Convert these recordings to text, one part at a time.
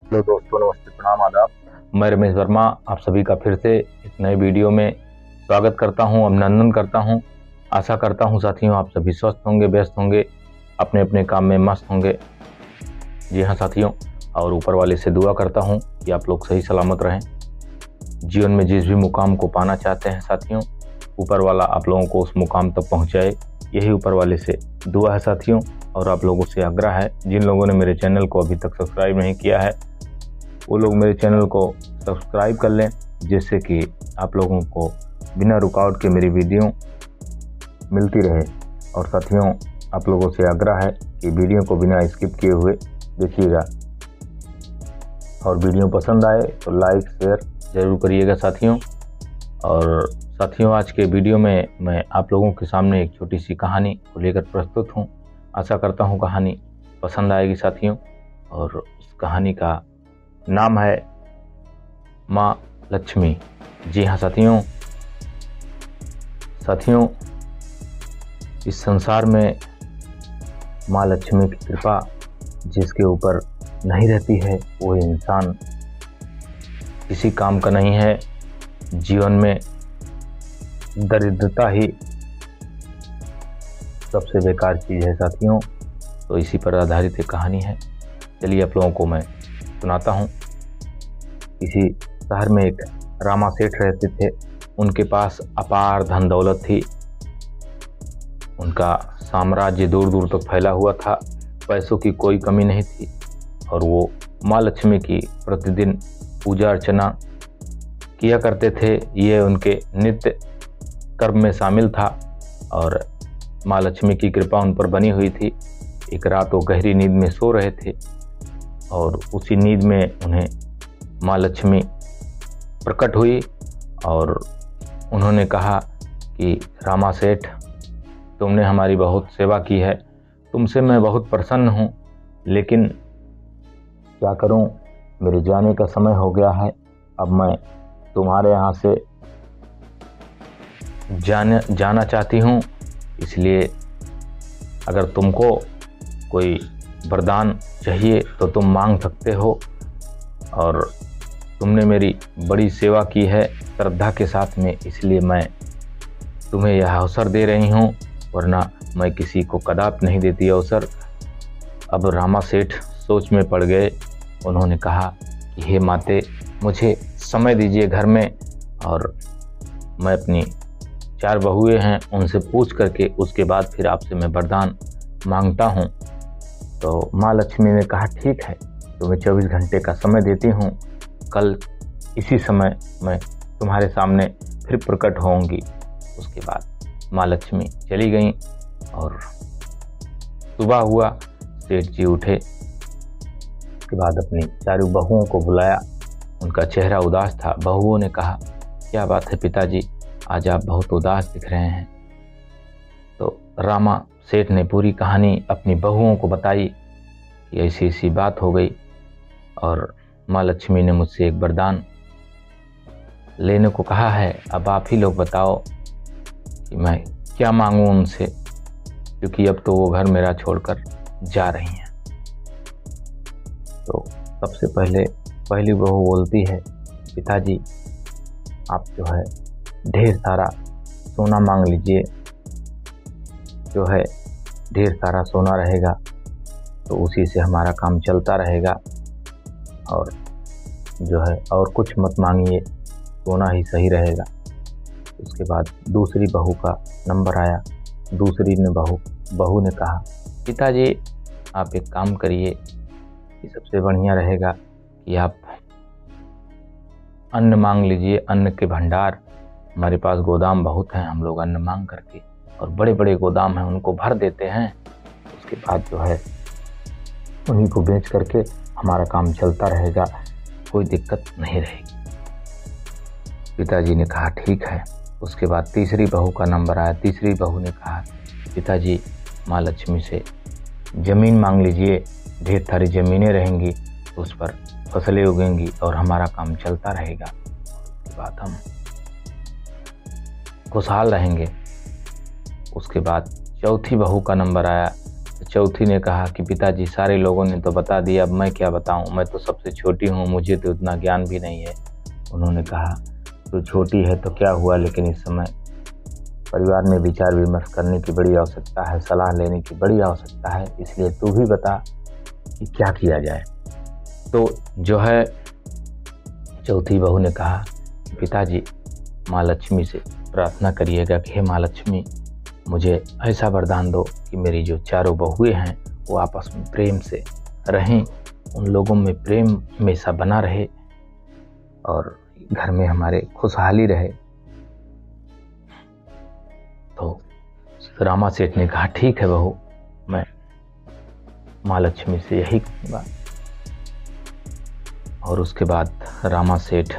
Hello दोस्तों, नमस्ते, प्रणाम, आदाब। मैं रमेश वर्मा आप सभी का फिर से एक नए वीडियो में स्वागत करता हूं, अभिनंदन करता हूं। आशा करता हूं साथियों आप सभी स्वस्थ होंगे, व्यस्त होंगे, अपने अपने काम में मस्त होंगे। जी हाँ साथियों, और ऊपर वाले से दुआ करता हूं कि आप लोग सही सलामत रहें। जीवन में जिस भी मुकाम को पाना चाहते हैं साथियों, ऊपर वाला आप लोगों को उस मुकाम तक पहुँचाए, यही ऊपर वाले से दुआ है साथियों। और आप लोगों से आग्रह है, जिन लोगों ने मेरे चैनल को अभी तक सब्सक्राइब नहीं किया है वो लोग मेरे चैनल को सब्सक्राइब कर लें, जिससे कि आप लोगों को बिना रुकावट के मेरी वीडियो मिलती रहे। और साथियों आप लोगों से आग्रह है कि वीडियो को बिना स्किप किए हुए देखिएगा, और वीडियो पसंद आए तो लाइक शेयर ज़रूर करिएगा साथियों। और साथियों आज के वीडियो में मैं आप लोगों के सामने एक छोटी सी कहानी को लेकर प्रस्तुत हूँ। आशा करता हूँ कहानी पसंद आएगी साथियों। और उस कहानी का नाम है माँ लक्ष्मी। जी हाँ साथियों, इस संसार में माँ लक्ष्मी की कृपा जिसके ऊपर नहीं रहती है वो इंसान किसी काम का नहीं है। जीवन में दरिद्रता ही सबसे बेकार चीज़ है साथियों। तो इसी पर आधारित एक कहानी है, चलिए आप लोगों को मैं सुनाता हूँ। किसी शहर में एक रामा सेठ रहते थे। उनके पास अपार धन दौलत थी। उनका साम्राज्य दूर दूर तक फैला हुआ था। पैसों की कोई कमी नहीं थी, और वो माँ लक्ष्मी की प्रतिदिन पूजा अर्चना किया करते थे। ये उनके नित्य कर्म में शामिल था, और माँ लक्ष्मी की कृपा उन पर बनी हुई थी। एक रात वो गहरी नींद में सो रहे थे, और उसी नींद में उन्हें माँ लक्ष्मी प्रकट हुई और उन्होंने कहा कि रामा सेठ, तुमने हमारी बहुत सेवा की है, तुमसे मैं बहुत प्रसन्न हूँ, लेकिन क्या करूँ, मेरे जाने का समय हो गया है। अब मैं तुम्हारे यहाँ से जाना चाहती हूँ। इसलिए अगर तुमको कोई वरदान चाहिए तो तुम मांग सकते हो। और तुमने मेरी बड़ी सेवा की है श्रद्धा के साथ में, इसलिए मैं तुम्हें यह अवसर दे रही हूँ, वरना मैं किसी को कदापि नहीं देती अवसर। अब रामा सेठ सोच में पड़ गए। उन्होंने कहा कि हे माते, मुझे समय दीजिए घर में, और मैं अपनी 4 बहुएं हैं उनसे पूछ करके उसके बाद फिर आपसे मैं वरदान मांगता हूँ। तो माँ लक्ष्मी ने कहा ठीक है, तुम्हें 24 घंटे का समय देती हूँ, कल इसी समय मैं तुम्हारे सामने फिर प्रकट होंगी। उसके बाद माँ लक्ष्मी चली गईं, और सुबह हुआ, सेठ जी उठे। उसके बाद अपनी 4 बहुओं को बुलाया। उनका चेहरा उदास था। बहुओं ने कहा, क्या बात है पिताजी, आज आप बहुत उदास दिख रहे हैं। तो रामा सेठ ने पूरी कहानी अपनी बहुओं को बताई कि ऐसी ऐसी बात हो गई, और माँ लक्ष्मी ने मुझसे एक वरदान लेने को कहा है। अब आप ही लोग बताओ कि मैं क्या मांगूं उनसे, क्योंकि अब तो वो घर मेरा छोड़कर जा रही हैं। तो सबसे पहली बहू बोलती है, पिताजी आप जो है ढेर सारा सोना मांग लीजिए, जो है ढेर सारा सोना रहेगा तो उसी से हमारा काम चलता रहेगा, और जो है और कुछ मत मांगिए, सोना ही सही रहेगा। उसके बाद दूसरी बहू का नंबर आया। दूसरी ने बहू ने कहा, पिताजी आप एक काम करिए, ये सबसे बढ़िया रहेगा कि आप अन्न मांग लीजिए, अन्न के भंडार, हमारे पास गोदाम बहुत हैं, हम लोग अन्न मांग करके, और बड़े बड़े गोदाम हैं उनको भर देते हैं। उसके बाद जो है उन्हीं को बेच करके हमारा काम चलता रहेगा, कोई दिक्कत नहीं रहेगी। पिताजी ने कहा ठीक है। उसके बाद तीसरी बहू का नंबर आया। तीसरी बहू ने कहा, पिताजी माँ लक्ष्मी से ज़मीन मांग लीजिए, ढेर सारी ज़मीनें रहेंगी, उस पर फसलें उगेंगी और हमारा काम चलता रहेगा, उसके बाद हम खुशहाल रहेंगे। उसके बाद चौथी बहू का नंबर आया। तो चौथी ने कहा कि पिताजी सारे लोगों ने तो बता दिया, अब मैं क्या बताऊं, मैं तो सबसे छोटी हूं, मुझे तो उतना ज्ञान भी नहीं है। उन्होंने कहा तो छोटी है तो क्या हुआ, लेकिन इस समय परिवार में विचार विमर्श करने की बड़ी आवश्यकता है, सलाह लेने की बड़ी आवश्यकता है, इसलिए तू भी बता कि क्या किया जाए। तो जो है चौथी बहू ने कहा कि पिताजी माँ लक्ष्मी से प्रार्थना करिएगा कि हे माँ लक्ष्मी, मुझे ऐसा वरदान दो कि मेरी जो चारों बहुएं हैं वो आपस में प्रेम से रहें, उन लोगों में प्रेम हमेशा बना रहे और घर में हमारे खुशहाली रहे। तो रामा सेठ ने कहा ठीक है बहू, मैं माँ लक्ष्मी से यही कहूँगा। और उसके बाद रामा सेठ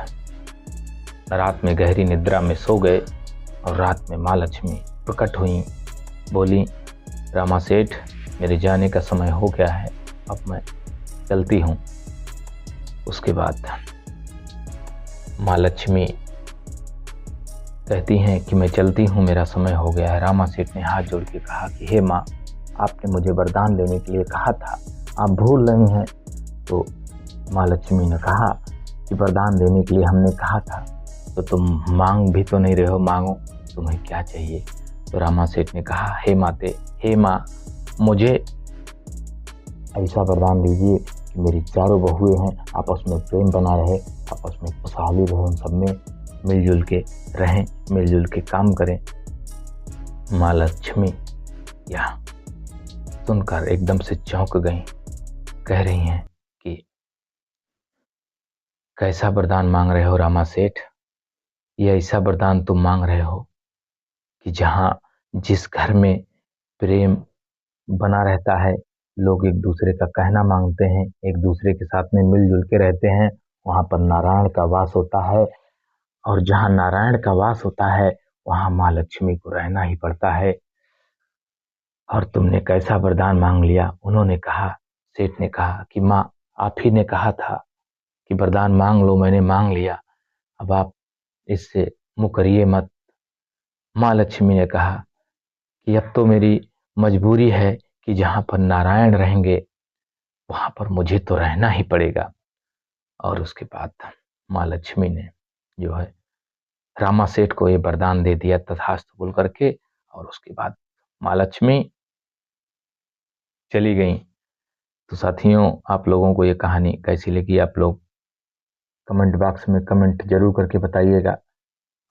रात में गहरी निद्रा में सो गए और रात में माँ लक्ष्मी प्रकट हुई, बोली रामा सेठ, मेरे जाने का समय हो गया है, अब मैं चलती हूँ। उसके बाद माँ लक्ष्मी कहती हैं कि मैं चलती हूँ, मेरा समय हो गया है। रामा सेठ ने हाथ जोड़ के कहा कि हे माँ, आपने मुझे वरदान देने के लिए कहा था, आप भूल रही हैं। तो माँ लक्ष्मी ने कहा कि वरदान देने के लिए हमने कहा था, तो तुम मांग भी तो नहीं रहे हो, मांगो, तुम्हें क्या चाहिए। तो रामा सेठ ने कहा हे माते, हे माँ, मुझे ऐसा वरदान दीजिए कि मेरी चारों बहुएं हैं आपस में प्रेम बना रहे, आपस में खुशहाली रहे, उन सब में मिलजुल के रहें, मिलजुल के काम करें। माँ लक्ष्मी यह सुनकर एकदम से चौंक गईं, कह रही हैं कि कैसा वरदान मांग रहे हो रामा सेठ, ये ऐसा वरदान तुम मांग रहे हो कि जहाँ जिस घर में प्रेम बना रहता है, लोग एक दूसरे का कहना मांगते हैं, एक दूसरे के साथ में मिलजुल के रहते हैं, वहाँ पर नारायण का वास होता है। और जहाँ नारायण का वास होता है वहाँ माँ लक्ष्मी को रहना ही पड़ता है। और तुमने कैसा वरदान मांग लिया। उन्होंने कहा, सेठ ने कहा कि माँ, आप ही ने कहा था कि वरदान मांग लो, मैंने मांग लिया, अब आप इससे मुकरिए मत। माँ लक्ष्मी ने कहा कि अब तो मेरी मजबूरी है कि जहाँ पर नारायण रहेंगे वहाँ पर मुझे तो रहना ही पड़ेगा। और उसके बाद माँ लक्ष्मी ने जो है रामा सेठ को ये वरदान दे दिया तथास्तु बोल करके, और उसके बाद माँ लक्ष्मी चली गई। तो साथियों, आप लोगों को ये कहानी कैसी लगी, आप लोग कमेंट बॉक्स में कमेंट जरूर करके बताइएगा।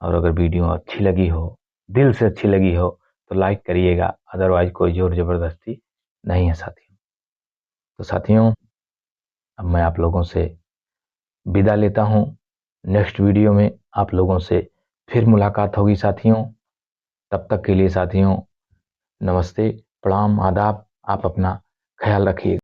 और अगर वीडियो अच्छी लगी हो, दिल से अच्छी लगी हो, तो लाइक करिएगा, अदरवाइज कोई जोर जबरदस्ती नहीं है साथियों। तो साथियों, अब मैं आप लोगों से विदा लेता हूँ। नेक्स्ट वीडियो में आप लोगों से फिर मुलाकात होगी साथियों। तब तक के लिए साथियों, नमस्ते, प्रणाम, आदाब। आप अपना ख्याल रखिए।